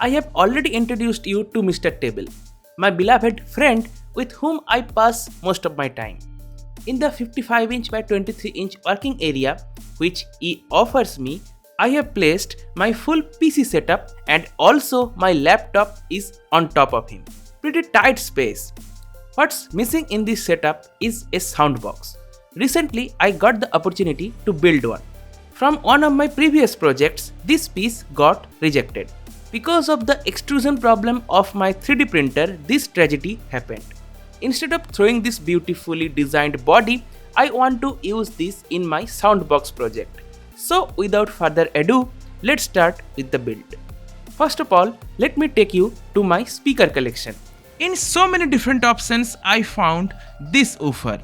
I have already introduced you to Mr. Table, my beloved friend with whom I pass most of my time. In the 55-inch by 23-inch working area which he offers me, I have placed my full PC setup and also my laptop is on top of him. Pretty tight space. What's missing in this setup is a soundbox. Recently, I got the opportunity to build one. From one of my previous projects, this piece got rejected. Because of the extrusion problem of my 3D printer, this tragedy happened. Instead of throwing this beautifully designed body, I want to use this in my Soundbox project. So without further ado, let's start with the build. First of all, let me take you to my speaker collection. In so many different options, I found this woofer.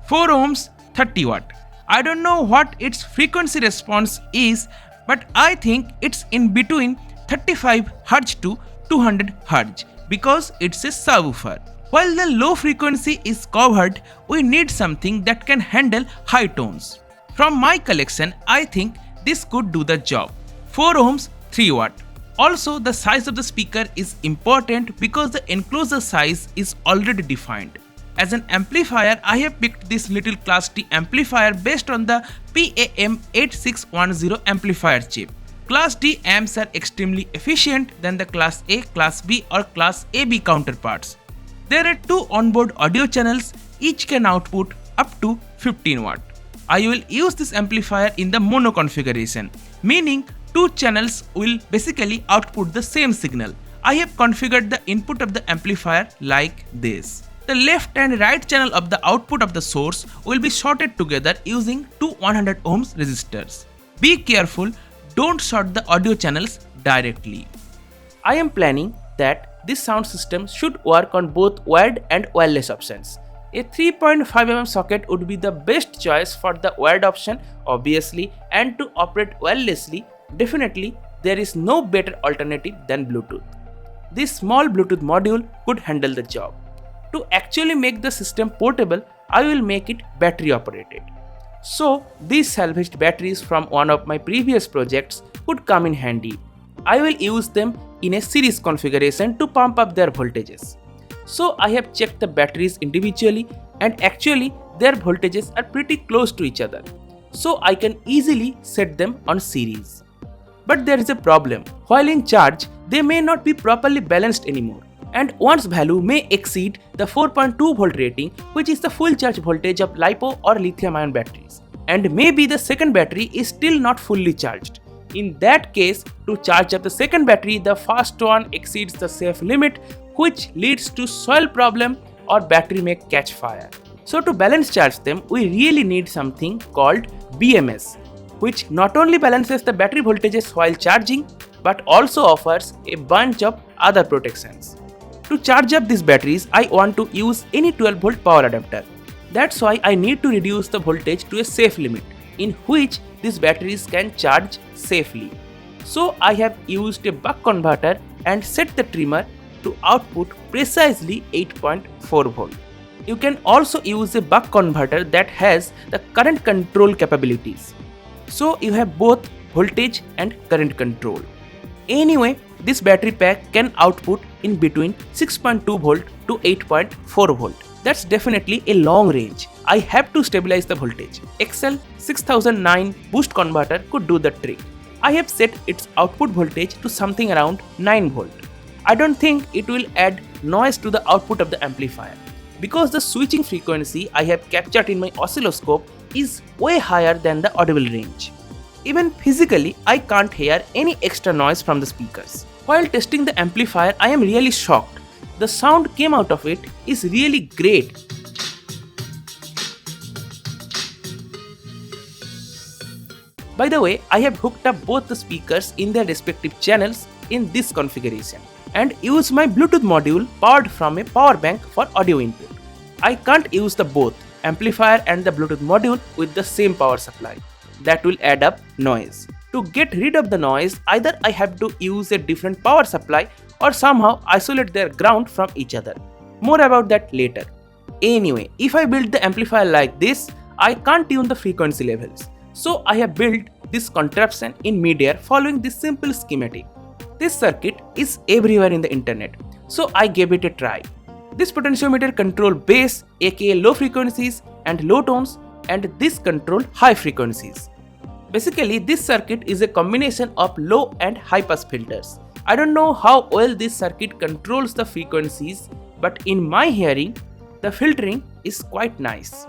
4 ohms, 30 watt. I don't know what its frequency response is, but I think it's in between 35 Hz to 200 Hz because it's a subwoofer. While the low frequency is covered, we need something that can handle high tones. From my collection, I think this could do the job. 4 ohms, 3 watt. Also, the size of the speaker is important because the enclosure size is already defined. As an amplifier, I have picked this little Class D amplifier based on the PAM8610 amplifier chip. Class D amps are extremely efficient than the Class A, Class B or Class AB counterparts. There are 2 onboard audio channels, each can output up to 15 watt. I will use this amplifier in the mono configuration, meaning 2 channels will basically output the same signal. I have configured the input of the amplifier like this. The left and right channel of the output of the source will be shorted together using 2 100 ohms resistors. Be careful, don't short the audio channels directly. I am planning that this sound system should work on both wired and wireless options. A 3.5mm socket would be the best choice for the wired option obviously, and to operate wirelessly, definitely there is no better alternative than Bluetooth. This small Bluetooth module could handle the job. To actually make the system portable, I will make it battery operated. So these salvaged batteries from one of my previous projects would come in handy. I will use them in a series configuration to pump up their voltages. So I have checked the batteries individually and actually their voltages are pretty close to each other. So I can easily set them on series. But there is a problem. While in charge, they may not be properly balanced anymore, and one's value may exceed the 4.2 volt rating, which is the full charge voltage of LiPo or lithium ion batteries, and maybe the second battery is still not fully charged. In that case, to charge up the second battery, the first one exceeds the safe limit, which leads to soil problem or battery may catch fire. So to balance charge them, we really need something called BMS, which not only balances the battery voltages while charging, but also offers a bunch of other protections. To charge up these batteries, I want to use any 12 volt power adapter. That's why I need to reduce the voltage to a safe limit, in which these batteries can charge safely. So I have used a buck converter and set the trimmer to output precisely 8.4 volt. You can also use a buck converter that has the current control capabilities. So you have both voltage and current control. Anyway, this battery pack can output in between 6.2 volt to 8.4 volt. That's definitely a long range. I have to stabilize the voltage. XL 6009 boost converter could do the trick. I have set its output voltage to something around 9 volt. I don't think it will add noise to the output of the amplifier, because the switching frequency I have captured in my oscilloscope is way higher than the audible range. Even physically, I can't hear any extra noise from the speakers. While testing the amplifier, I am really shocked. The sound came out of it is really great. By the way, I have hooked up both the speakers in their respective channels in this configuration and use my Bluetooth module powered from a power bank for audio input. I can't use the both amplifier and the Bluetooth module with the same power supply. That will add up noise. To get rid of the noise, either I have to use a different power supply or somehow isolate their ground from each other. More about that later. Anyway, if I build the amplifier like this, I can't tune the frequency levels. So I have built this contraption in midair following this simple schematic. This circuit is everywhere in the internet, so I gave it a try. This potentiometer control bass, aka low frequencies and low tones, and this control high frequencies. Basically, this circuit is a combination of low and high pass filters. I don't know how well this circuit controls the frequencies, but in my hearing, the filtering is quite nice.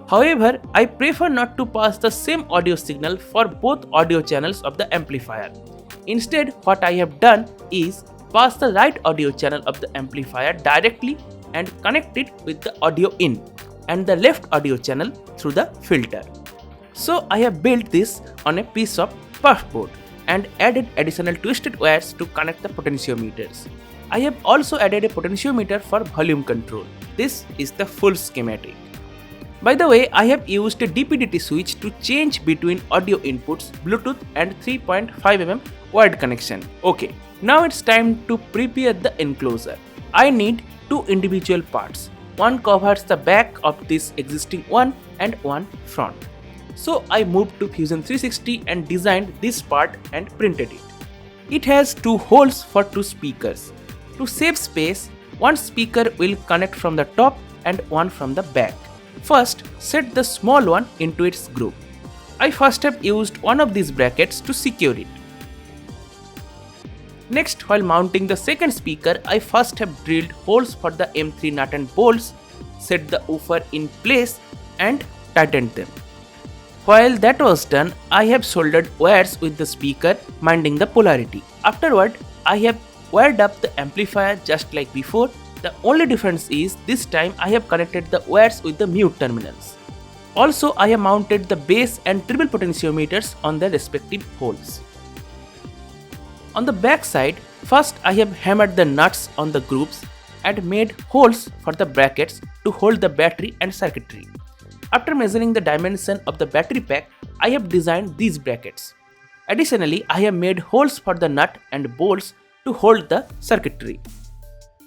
However, I prefer not to pass the same audio signal for both audio channels of the amplifier. Instead, what I have done is pass the right audio channel of the amplifier directly and connect it with the audio in, and the left audio channel through the filter. So I have built this on a piece of puff board and added additional twisted wires to connect the potentiometers. I have also added a potentiometer for volume control. This is the full schematic. By the way, I have used a DP/DT switch to change between audio inputs, Bluetooth and 3.5mm wired connection. Okay, now it's time to prepare the enclosure. I need two individual parts. One covers the back of this existing one and one front. So I moved to Fusion 360 and designed this part and printed it. It has two holes for two speakers. To save space, one speaker will connect from the top and one from the back. First, set the small one into its groove. I first have used one of these brackets to secure it. Next, while mounting the second speaker, I first have drilled holes for the M3 nut and bolts, set the woofer in place and tightened them. While that was done, I have soldered wires with the speaker, minding the polarity. Afterward, I have wired up the amplifier just like before. The only difference is this time I have connected the wires with the mute terminals. Also, I have mounted the bass and treble potentiometers on their respective holes. On the back side, first I have hammered the nuts on the grooves and made holes for the brackets to hold the battery and circuitry. After measuring the dimension of the battery pack, I have designed these brackets. Additionally, I have made holes for the nut and bolts to hold the circuitry.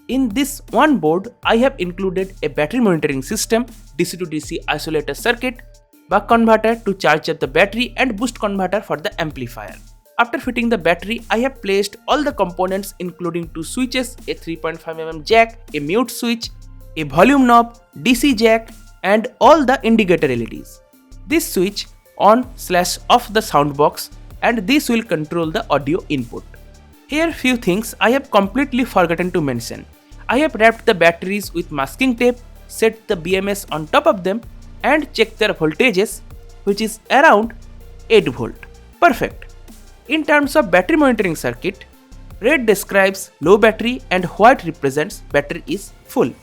In this one board, I have included a battery monitoring system, DC to DC isolator circuit, buck converter to charge up the battery and boost converter for the amplifier. After fitting the battery, I have placed all the components including two switches, a 3.5mm jack, a mute switch, a volume knob, DC jack and all the indicator LEDs. This switch on/off the soundbox and this will control the audio input. Here few things I have completely forgotten to mention. I have wrapped the batteries with masking tape, set the BMS on top of them and checked their voltages, which is around 8V. Perfect. In terms of battery monitoring circuit, red describes low battery and white represents battery is full.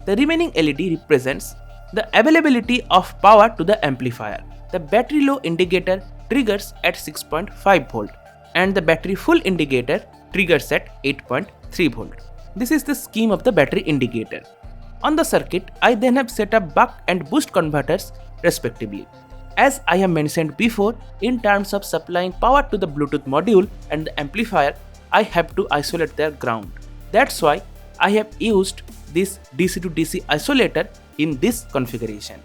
The remaining LED represents the availability of power to the amplifier. The battery low indicator triggers at 6.5V and the battery full indicator triggers at 8.3V. This is the scheme of the battery indicator. On the circuit, I then have set up buck and boost converters respectively. As I have mentioned before, in terms of supplying power to the Bluetooth module and the amplifier, I have to isolate their ground. That's why I have used this DC to DC isolator in this configuration.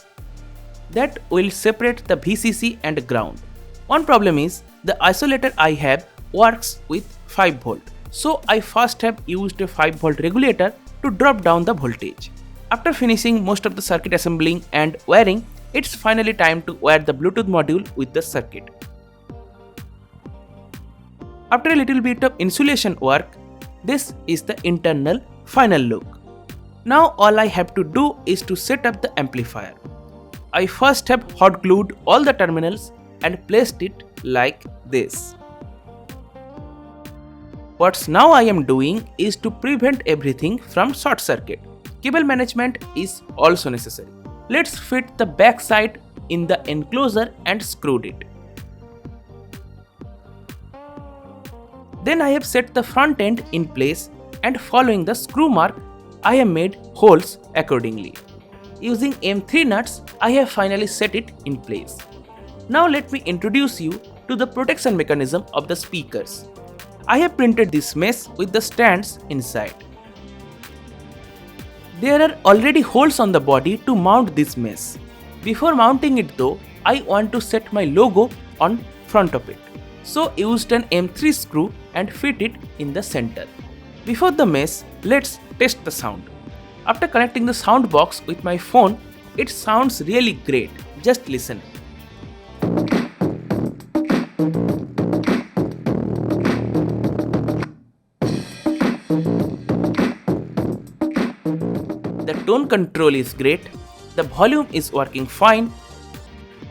That will separate the VCC and ground. One problem is the isolator I have works with 5V. So I first have used a 5V regulator to drop down the voltage. After finishing most of the circuit assembling and wiring, it's finally time to wire the Bluetooth module with the circuit. After a little bit of insulation work, this is the internal final look. Now all I have to do is to set up the amplifier. I first have hot glued all the terminals and placed it like this. What now I am doing is to prevent everything from short circuit. Cable management is also necessary. Let's fit the back side in the enclosure and screwed it. Then I have set the front end in place and following the screw mark, I have made holes accordingly. Using M3 nuts, I have finally set it in place. Now let me introduce you to the protection mechanism of the speakers. I have printed this mesh with the stands inside. There are already holes on the body to mount this mesh. Before mounting it though, I want to set my logo on front of it. So used an M3 screw and fit it in the center. Before the mesh, let's test the sound. After connecting the Soundbox with my phone, it sounds really great. Just listen. The tone control is great, the volume is working fine,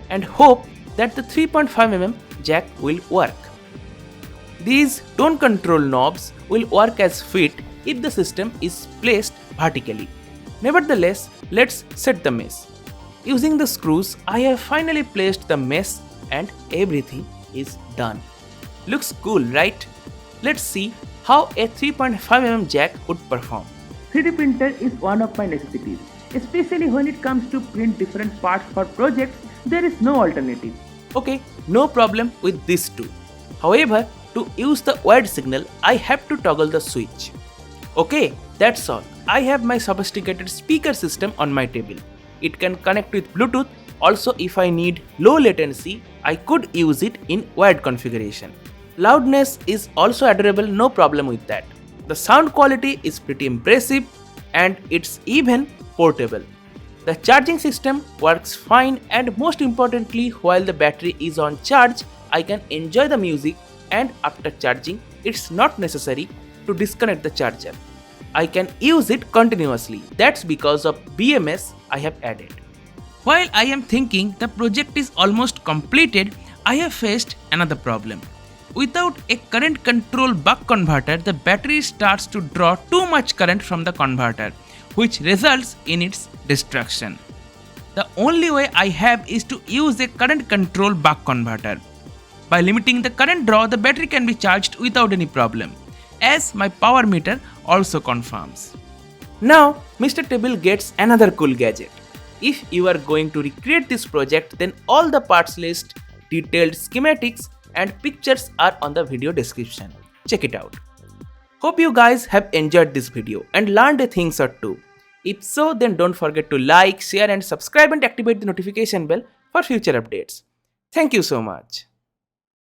and hope that the 3.5mm jack will work. These tone control knobs will work as fit if the system is placed vertically. Nevertheless, let's set the mesh. Using the screws, I have finally placed the mesh and everything is done. Looks cool, right? Let's see how a 3.5mm jack would perform. 3D printer is one of my necessities. Especially when it comes to print different parts for projects, there is no alternative. Okay, no problem with this too. However, to use the wired signal, I have to toggle the switch. Okay, that's all. I have my sophisticated speaker system on my table. It can connect with Bluetooth. Also, if I need low latency, I could use it in wired configuration. Loudness is also adorable, no problem with that. The sound quality is pretty impressive and it's even portable. The charging system works fine, and most importantly, while the battery is on charge, I can enjoy the music, and after charging, it's not necessary to disconnect the charger. I can use it continuously. That's because of BMS I have added. While I am thinking the project is almost completed, I have faced another problem. Without a current control buck converter, the battery starts to draw too much current from the converter, which results in its destruction. The only way I have is to use a current control buck converter. By limiting the current draw, the battery can be charged without any problem, as my power meter also confirms. Now, Mr. Table gets another cool gadget. If you are going to recreate this project, then all the parts list, detailed schematics and pictures are on the video description. Check it out. Hope you guys have enjoyed this video and learned a thing or two. If so, then don't forget to like, share and subscribe and activate the notification bell for future updates. Thank you so much.